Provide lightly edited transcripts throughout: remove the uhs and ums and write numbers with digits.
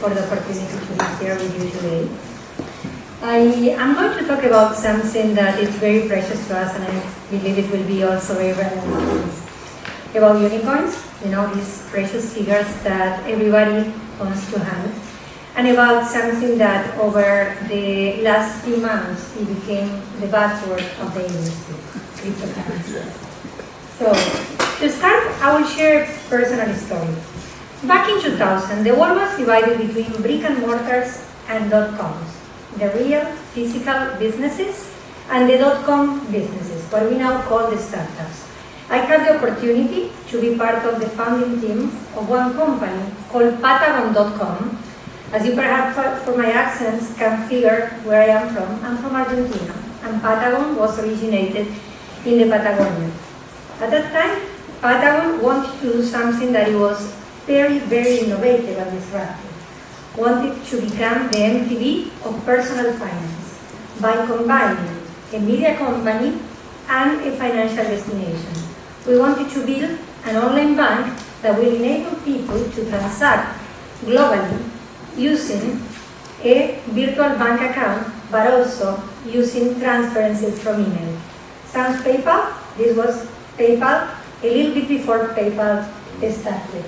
for the opportunity to be here with you today. I am going to talk about something that is very precious to us, and I believe it will be also very relevant. About unicorns, these precious figures that everybody wants to hand, and about something that over the last few months it became the buzzword of the industry, cryptocurrency. So, to start, I will share a personal story. Back in 2000, the world was divided between brick and mortars and .coms, the real physical businesses, and the .com businesses, what we now call the startups. I had the opportunity to be part of the founding team of one company called Patagon.com. As you perhaps from my accents can figure where I am from, I'm from Argentina, and Patagon was originated in the Patagonia. At that time, Patagon wanted to do something that it was very, very innovative and disruptive. Wanted to become the MTV of personal finance by combining a media company and a financial destination. We wanted to build an online bank that will enable people to transact globally using a virtual bank account, but also using transferences from email. Sounds PayPal? This was PayPal a little bit before PayPal started.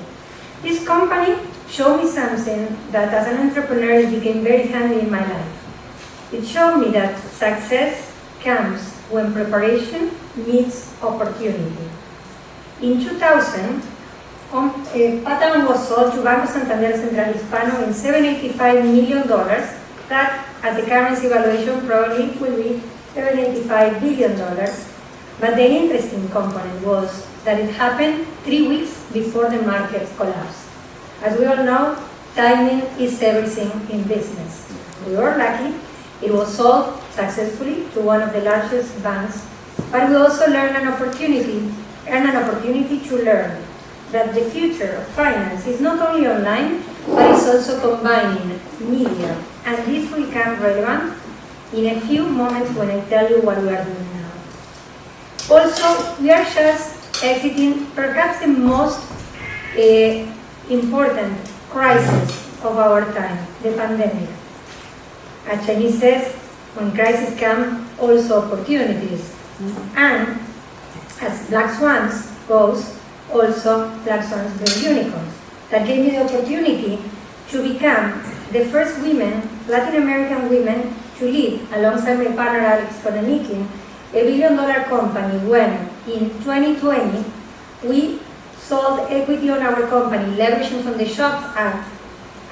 This company showed me something that as an entrepreneur it became very handy in my life. It showed me that success comes when preparation meets opportunity. In 2000, Patagon was sold to Banco Santander Central Hispano in $785 million. That, at the currency valuation, probably will be $785 billion. But the interesting component was that it happened 3 weeks before the markets collapsed. As we all know, timing is everything in business. We were lucky. It was sold successfully to one of the largest banks, but we also learned an opportunity to learn that the future of finance is not only online, but it's also combining media. And this will become relevant in a few moments when I tell you what we are doing now. Also, we are just exiting perhaps the most important crisis of our time, the pandemic. As Chinese says, when crises come, also opportunities. And as Black Swans goes, also Black Swans bring unicorns. That gave me the opportunity to become the first women, Latin American women, to lead, alongside my partner Alex Konanikin, a billion-dollar company when, in 2020, we sold equity on our company, leveraging from the Shops Act,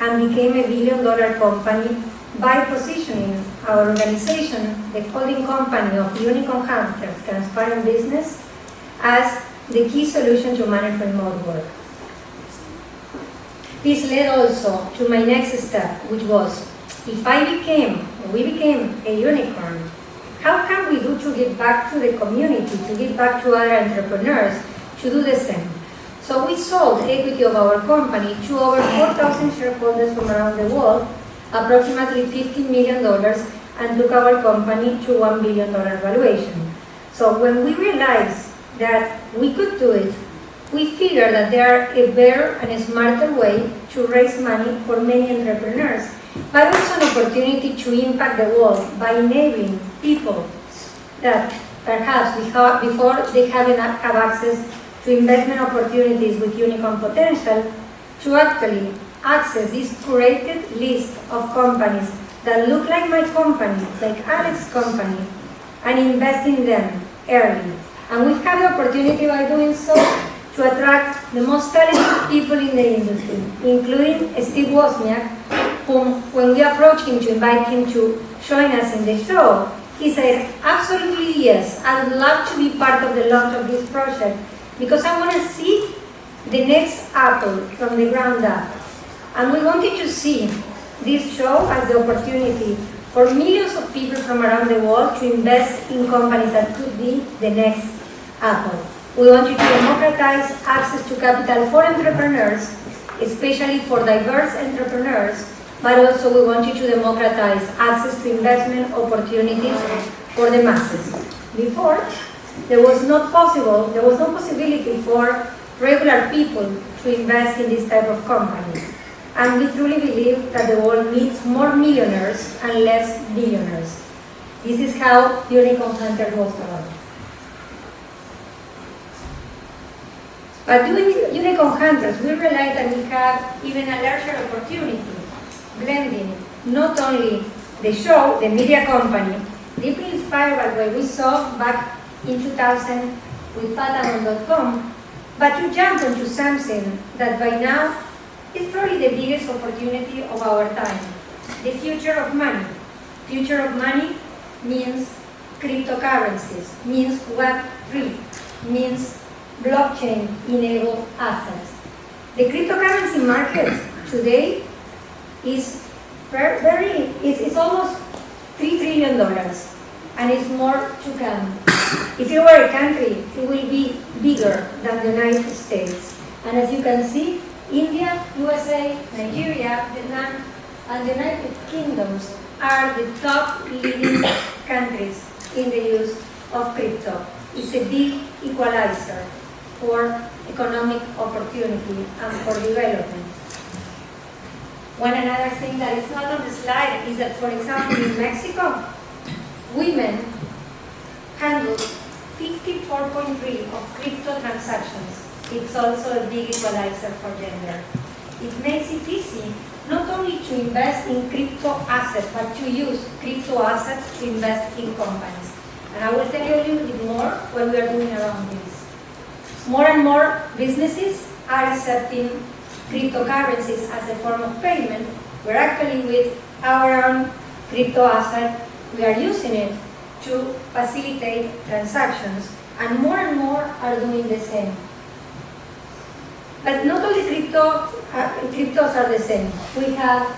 and became a billion-dollar company by positioning our organization, the holding company of Unicorn Hunters, Transparent Business, as the key solution to manage remote work. This led also to my next step, which was, if we became a unicorn, how can we do to give back to the community, to give back to other entrepreneurs, to do the same? So we sold equity of our company to over 4,000 shareholders from around the world, approximately $15 million, and took our company to $1 billion valuation. So when we realized that we could do it, we figured that there are a better and a smarter way to raise money for many entrepreneurs, but also an opportunity to impact the world by enabling people that perhaps before they have access to investment opportunities with unicorn potential, to actually access this curated list of companies that look like my company, like Alex's company, and invest in them early. And we have the opportunity by doing so to attract the most talented people in the industry, including Steve Wozniak, whom, when we approached him to invite him to join us in the show, he said, absolutely yes, I would love to be part of the launch of this project because I want to see the next Apple from the ground up. And we wanted to see this show as the opportunity for millions of people from around the world to invest in companies that could be the next Apple. We wanted to democratize access to capital for entrepreneurs, especially for diverse entrepreneurs, but also we wanted to democratize access to investment opportunities for the masses. Before, there was no possibility for regular people to invest in this type of companies. And we truly believe that the world needs more millionaires and less billionaires. This is how Unicorn Hunter was born. But doing Unicorn Hunters, we realize that we have even a larger opportunity, blending not only the show, the media company, deeply inspired by what we saw back in 2000 with Patamon.com, but to jump into something that by now is probably the biggest opportunity of our time, the future of money. Future of money means cryptocurrencies, means Web3, means blockchain-enabled assets. The cryptocurrency market today is it's almost $3 trillion, and it's more to come. If it were a country, it will be bigger than the United States. And as you can see, India, USA, Nigeria, Vietnam, and the United Kingdoms are the top leading countries in the use of crypto. It's a big equalizer for economic opportunity and for development. One another thing that is not on the slide is that, for example, in Mexico, women handle 54.3% of crypto transactions. It's also a big equalizer for gender. It makes it easy not only to invest in crypto assets, but to use crypto assets to invest in companies. And I will tell you a little bit more what we are doing around this. More and more businesses are accepting cryptocurrencies as a form of payment. We're actually, with our own crypto asset, we are using it to facilitate transactions, and more are doing the same. But not only cryptos are the same. We have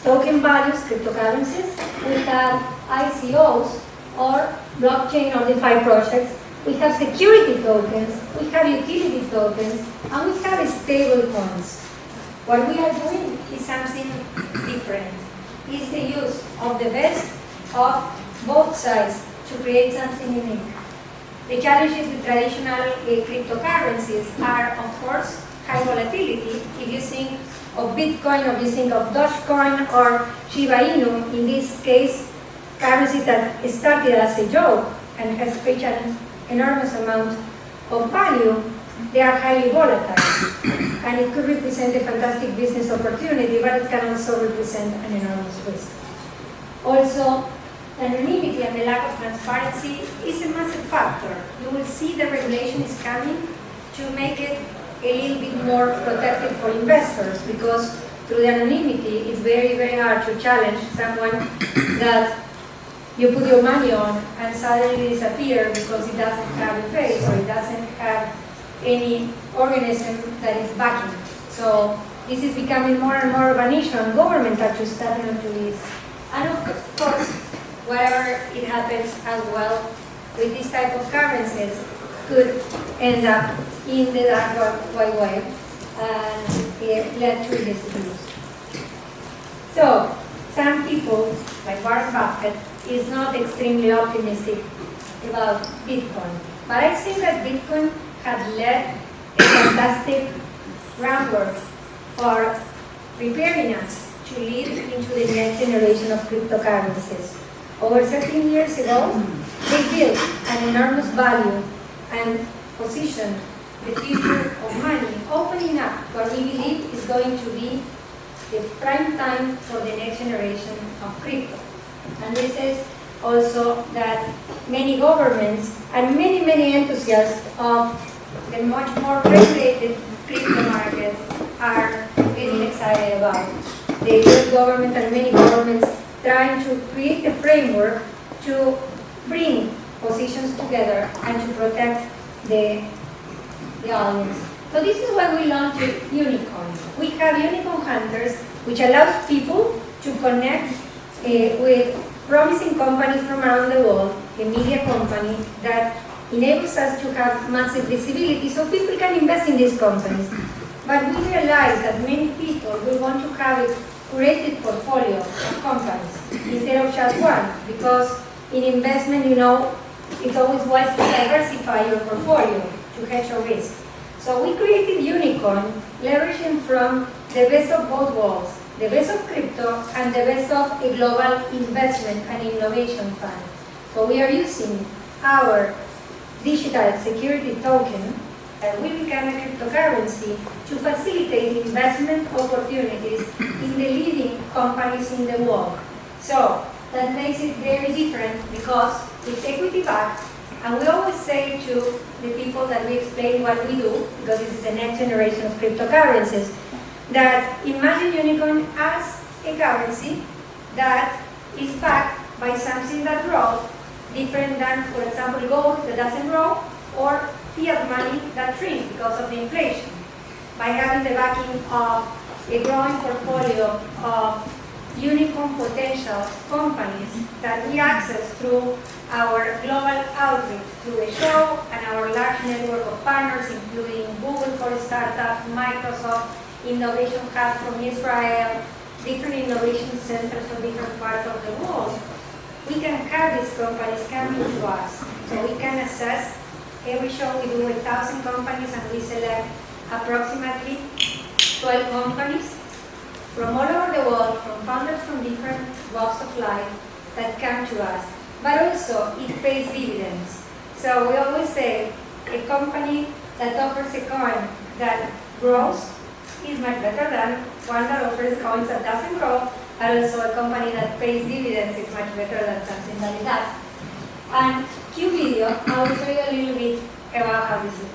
token values, cryptocurrencies. We have ICOs, or blockchain or DeFi projects. We have security tokens. We have utility tokens, and we have stable coins. What we are doing is something different. It's the use of the best of both sides to create something unique. The challenges with traditional cryptocurrencies are, of course, high volatility. If you think of Bitcoin, or you think of Dogecoin or Shiba Inu, in this case, currencies that started as a joke and has reached an enormous amount of value, they are highly volatile. And it could represent a fantastic business opportunity, but it can also represent an enormous risk. Also, anonymity and the lack of transparency is a massive factor. You will see the regulation is coming to make it a little bit more protective for investors, because through the anonymity, it's very hard to challenge someone that you put your money on and suddenly disappear because it doesn't have a face or it doesn't have any organism that is backing. So this is becoming more and more of an issue, and governments are just stepping onto this. And of course, whatever it happens as well with this type of currencies could end up in the dark wide web and lead to misuse. So some people, like Warren Buffett, is not extremely optimistic about Bitcoin. But I think that Bitcoin has led a fantastic groundwork for preparing us to lead into the next generation of cryptocurrencies. Over 13 years ago, they built an enormous value and positioned the future of money, opening up what we believe is going to be the prime time for the next generation of crypto. And this is also that many governments and many enthusiasts of the much more regulated crypto market are getting excited about. The US government and many governments trying to create a framework to bring positions together and to protect the audience. So this is why we launched Unicorn. We have Unicorn Hunters, which allows people to connect with promising companies from around the world, a media company that enables us to have massive visibility so people can invest in these companies. But we realize that many people will want to have a curated portfolio of companies instead of just one, because in investment, it's always wise to diversify your portfolio to hedge your risk. So we created Unicorn, leveraging from the best of both worlds, the best of crypto and the best of a global investment and innovation fund. So we are using our digital security token that will become a cryptocurrency to facilitate investment opportunities in the leading companies in the world. So that makes it very different because it's equity backed, and we always say to the people that we explain what we do, because this is the next generation of cryptocurrencies, that imagine Unicorn as a currency that is backed by something that grows, different than, for example, gold that doesn't grow, or fiat money that shrinks because of the inflation. By having the backing of a growing portfolio of unicorn potential companies that we access through our global outreach, through the show and our large network of partners, including Google for Startups, Microsoft, Innovation Hub from Israel, different innovation centers from different parts of the world. We can have these companies coming to us, so we can assess. Every show we do 1,000 companies, and we select approximately 12 companies from all over the world, from founders from different walks of life that come to us. But also, it pays dividends. So we always say a company that offers a coin that grows is much better than one that offers coins that doesn't grow, and also a company that pays dividends is much better than something that it does. And cue video, I will show you a little bit about how this looks.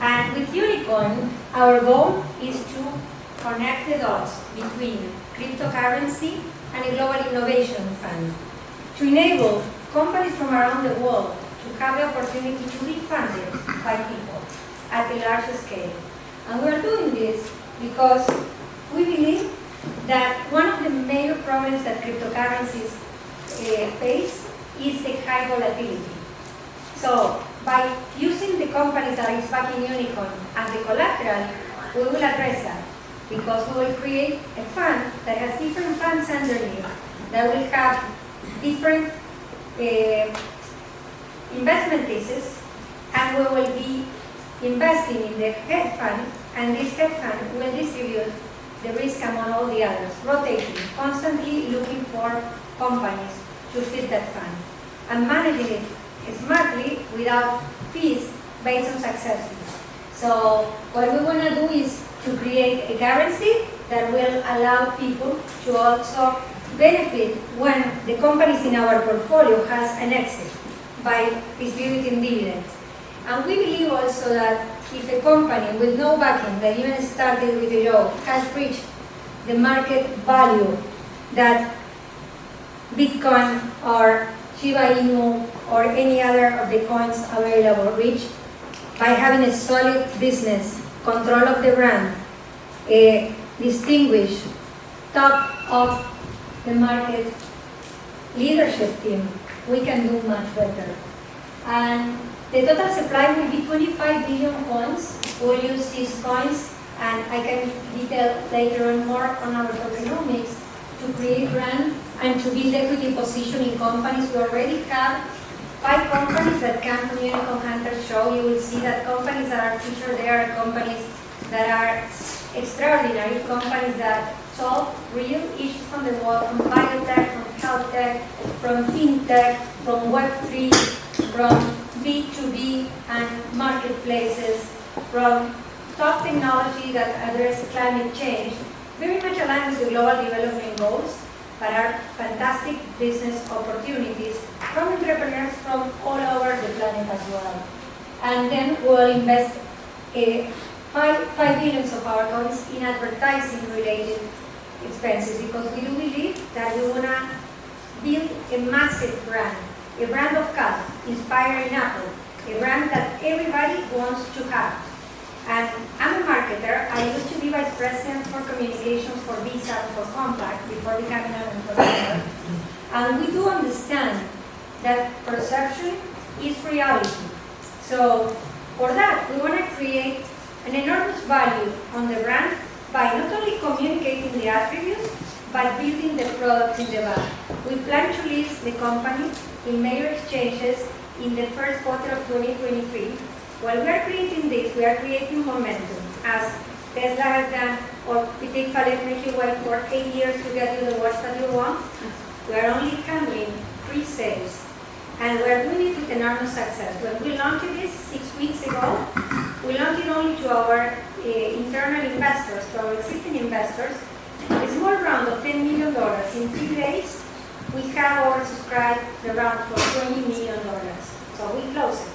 And with Unicorn, our goal is to connect the dots between cryptocurrency and a global innovation fund to enable companies from around the world to have the opportunity to be funded by people at a larger scale. And we are doing this because we believe that one of the major problems that cryptocurrencies face is the high volatility. So by using the companies that is backing Unicorn and the collateral, we will address that, because we will create a fund that has different funds underneath that will have different investment thesis, and we will be investing in the hedge fund, and this hedge fund will distribute the risk among all the others, rotating, constantly looking for companies to fit that fund, and managing it smartly without fees based on success fees. So what we want to do is to create a currency that will allow people to also benefit when the companies in our portfolio has an exit by distributing dividends. And we believe also that if a company with no backing, that even started with zero, has reached the market value that Bitcoin or Shiba Inu or any other of the coins available reach, by having a solid business, control of the brand, a distinguished top of the market leadership team, we can do much better. And the total supply will be 25 billion coins. We'll use these coins, and I can detail later on more on our tokenomics, to create brand and to build equity position in companies. We already have 5 companies that come from Unicorn Hunters Show. You will see that companies that are featured there are companies that are extraordinary, companies that solve real issues from the world, from biotech, from health tech, from fintech, from Web3, from B2B and marketplaces, from top technology that address climate change, very much aligned with the global development goals, but are fantastic business opportunities from entrepreneurs from all over the planet as well. And then we'll invest 5 billion of our coins in advertising related expenses, because we do believe that we want to build a massive brand, a brand of cars inspiring Apple, a brand that everybody wants to have. And I'm a marketer. I used to be vice president for communications for Visa and for Compaq before becoming an entrepreneur. And we do understand that perception is reality. So for that, we want to create an enormous value on the brand by not only communicating the attributes, but building the products in the back. We plan to list the company in major exchanges in the first quarter of 2023. While we are creating this, we are creating momentum, as Tesla has done, or we take Fallet Energy wait for 8 years to get you the watch that you want. We are only handling pre-sales, and we are doing it with enormous success. When we launched this 6 weeks ago, we launched it only to our internal investors, to our existing investors, a small round of $10 million. In 3 days, we have oversubscribed the round for $20 million. So we closed it.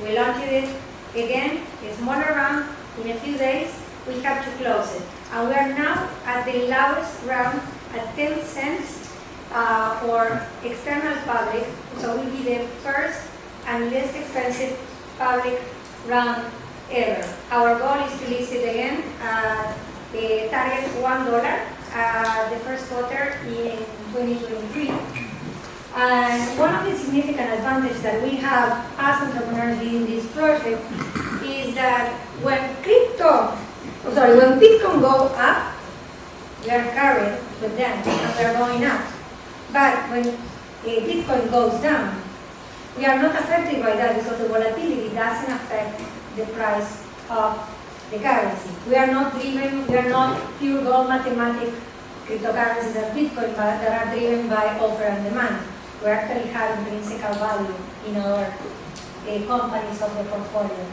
We launched it again, a smaller round. In a few days, we have to close it. And we are now at the lowest round at 10 cents for external public. So we'll be the first and least expensive public round ever. Our goal is to list it again at the target $1 the first quarter in 2023. And one of the significant advantages that we have as entrepreneurs in this project is that when Bitcoin goes up, we are carried with them and we are going up. But when Bitcoin goes down, we are not affected by that because the volatility doesn't affect the price of the currency. We are not pure gold mathematic cryptocurrencies and Bitcoin that are driven by offer and demand. We actually have intrinsic value in our companies of the portfolio.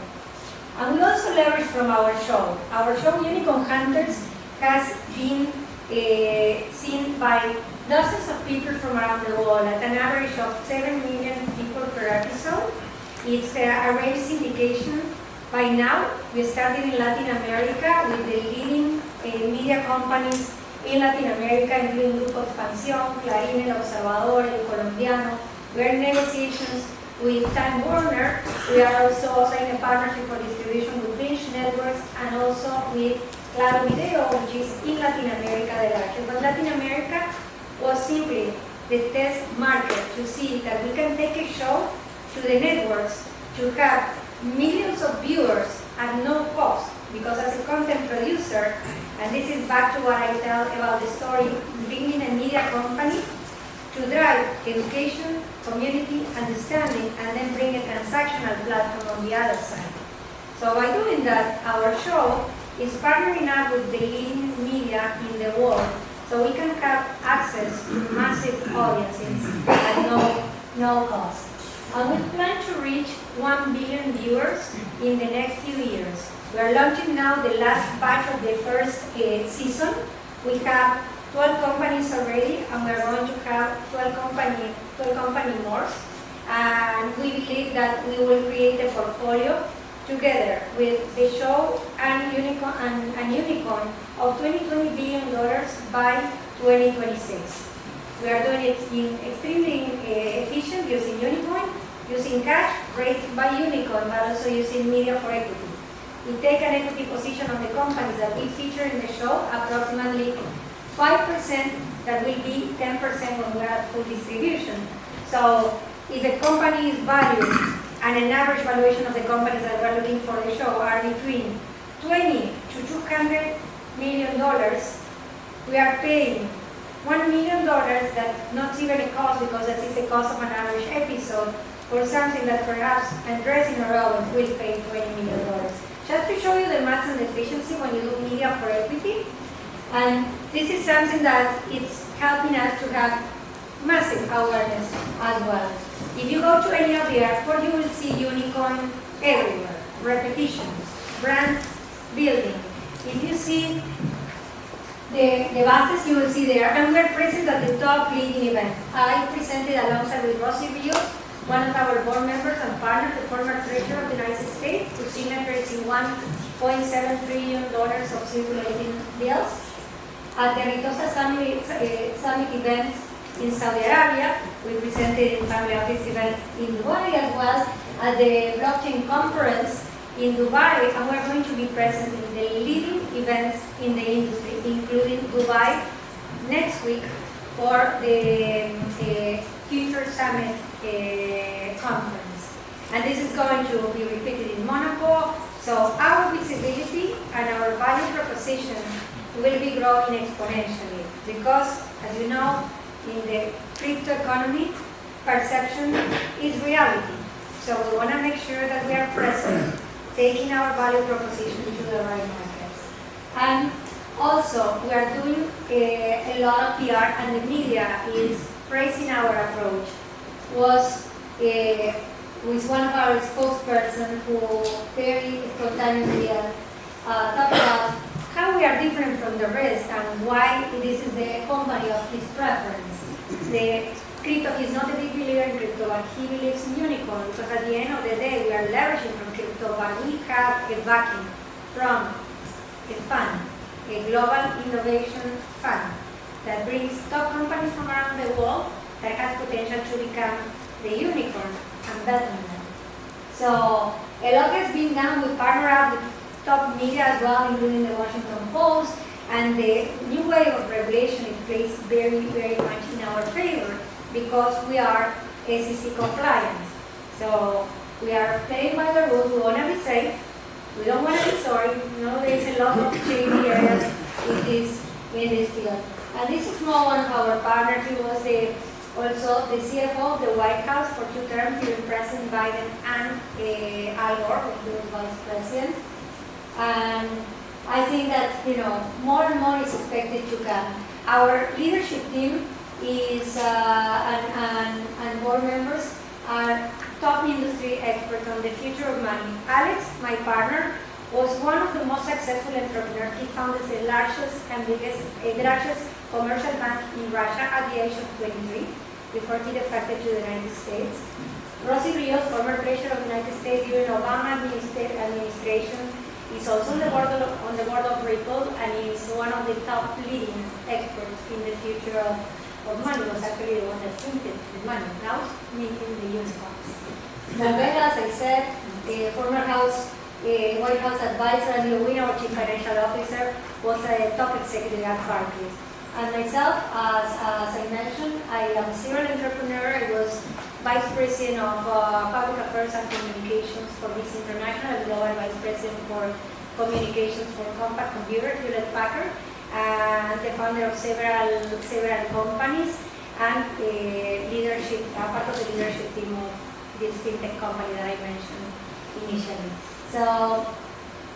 And we also leverage from our show. Our show, Unicorn Hunters, has been seen by dozens of people from around the world at an average of 7 million people per episode. It's a rare syndication. By now, we started in Latin America with the leading media companies in Latin America, including Grupo Expansión, Clarín, El Observador, El Colombiano. We're in negotiations with Time Warner. We are also signing a partnership for distribution with Binge Networks and also with Claro Video, which is in Latin America the largest. But Latin America was simply the test market to see that we can take a show to the networks to have millions of viewers at no cost, because as a content producer, and this is back to what I tell about the story, bringing a media company to drive education, community, understanding, and then bring a transactional platform on the other side. So by doing that, our show is partnering up with the leading media in the world, so we can have access to massive audiences at no cost. And we plan to reach 1 billion viewers in the next few years. We are launching now the last batch of the first season. We have 12 companies already, and we are going to have 12 company more. And we believe that we will create a portfolio together with the show and Unicorn of $20 billion by 2026. We are doing it in extremely efficient, using Unicorn, using cash raised by Unicorn, but also using media for equity. We take an equity position on the companies that we feature in the show, approximately 5%, that will be 10% when we are at full distribution. So if a company is valued, and an average valuation of the companies that we're looking for the show are between $20 to $200 million, we are paying $1 million, that's not even a cost, because that is the cost of an average episode, for something that perhaps Andres in a row will pay $20 million. Just to show you the math and the efficiency when you do media for equity. And this is something that it's helping us to have massive awareness as well. If you go to any of the airports, you will see Unicorn everywhere, repetitions, brand building. If you see the buses, you will see there, and we are present at the top leading event. I presented alongside with Rosy Rios, one of our board members and partners, the former treasurer of the United States, whose signature is in $1.7 trillion of circulating bills. At the Ritosa Summit event in Saudi Arabia, we presented in family office event in Dubai as well, at the blockchain conference in Dubai, and we're going to be present in the leading events in the industry, including Dubai next week for the Future Summit conference. And this is going to be repeated in Monaco. So our visibility and our value proposition will be growing exponentially because, as you know, in the crypto economy, perception is reality. So we want to make sure that we are present, taking our value proposition to the right markets. And also, we are doing a lot of PR, and the media is praising our approach. Was with one of our spokespersons who very spontaneously talked about how we are different from the rest and why this is the company of his preference. The crypto, he's not a big believer in crypto, but he believes in unicorn, because at the end of the day, we are leveraging from crypto, but we have a backing from a fund, a global innovation fund that brings top companies from around the world that has potential to become the unicorn and better than them. So a lot has been done. We partner up with top media as well, including the Washington Post, and the new wave of regulation is placed very, very much in our favor because we are SEC compliant. So we are playing by the rules. We want to be safe. We don't want to be sorry. You know, there's a lot of shady areas in this field. And this is one of our partners. He was also the CFO of the White House for 2 terms during President Biden and Al Gore, who was Vice President. And I think that, you know, more and more is expected to come. Our leadership team is and board members are top industry experts on the future of money. Alex, my partner, was one of the most successful entrepreneurs. He founded the largest commercial bank in Russia at the age of 23, before he defected to the United States. Rosy Rios, former treasurer of the United States during Obama administration, is also on the board of Ripple, and is one of the top leading experts in the future of money. Was actually the one that printed the money. Now it's making the unicorns. Vega, as I said, the former White House advisor, and Louis, our chief financial officer, was a top executive at Barclays. And myself, as I mentioned, I am a serial entrepreneur. I was vice president of public affairs and communications for Visa International, and global vice president for communications for Compaq Computer, Hewlett Packard, and the founder of several companies, and part of the leadership team of this fintech company that I mentioned initially. So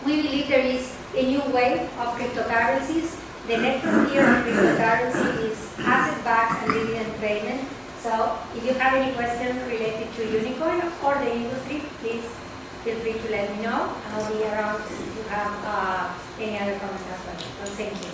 we believe there is a new wave of cryptocurrencies. The next frontier of cryptocurrency is asset-backed and dividend payment. So if you have any questions related to Unicoin or the industry, please feel free to let me know. I'll be around if you have any other comments as well. So thank you.